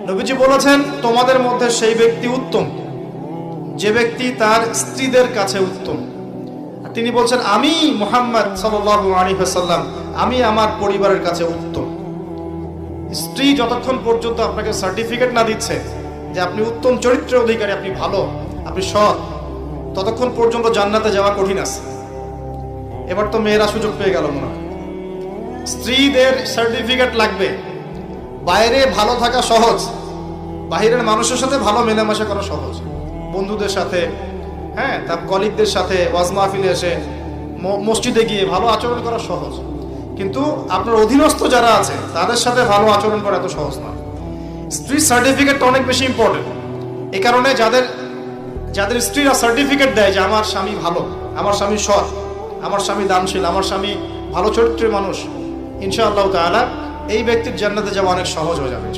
নবীজি বলেছেন, তোমাদের মধ্যে সেই ব্যক্তি উত্তম যে ব্যক্তি তার স্ত্রীদের কাছে উত্তম। তিনি বলছেন, আমি মুহাম্মদ সাল্লাল্লাহু আলাইহি ওয়াসাল্লাম, আমি আমার পরিবারের কাছে উত্তম। স্ত্রী যতক্ষণ পর্যন্ত আপনাকে সার্টিফিকেট না দিচ্ছে যে আপনি উত্তম চরিত্রের অধিকারী, আপনি ভালো, আপনি সৎ, ততক্ষণ পর্যন্ত জান্নাতে যাওয়া কঠিন আছে। এবার তো মেয়েরা সুযোগ পেয়ে গেল মনে হয়। স্ত্রীদের সার্টিফিকেট লাগবে। বাইরে ভালো থাকা সহজ, বাহিরের মানুষের সাথে ভালো মেলামেশা করা সহজ, বন্ধুদের সাথে, হ্যাঁ, তার কলিগদের সাথে, ওয়াজ মাহফিলে এসে, মসজিদে গিয়ে ভালো আচরণ করা সহজ। কিন্তু আপনার অধীনস্থ যারা আছে তাদের সাথে ভালো আচরণ করা এত সহজ না। স্ত্রীর সার্টিফিকেটটা অনেক বেশি ইম্পর্টেন্ট। এই কারণে যাদের স্ত্রীরা সার্টিফিকেট দেয় যে আমার স্বামী ভালো, আমার স্বামী সৎ, আমার স্বামী দানশীল, আমার স্বামী ভালো চরিত্রের মানুষ, ইনশাআল্লাহ তাআলা এই ব্যক্তির জান্নাতে যাওয়া অনেক সহজ হয়ে যাবে।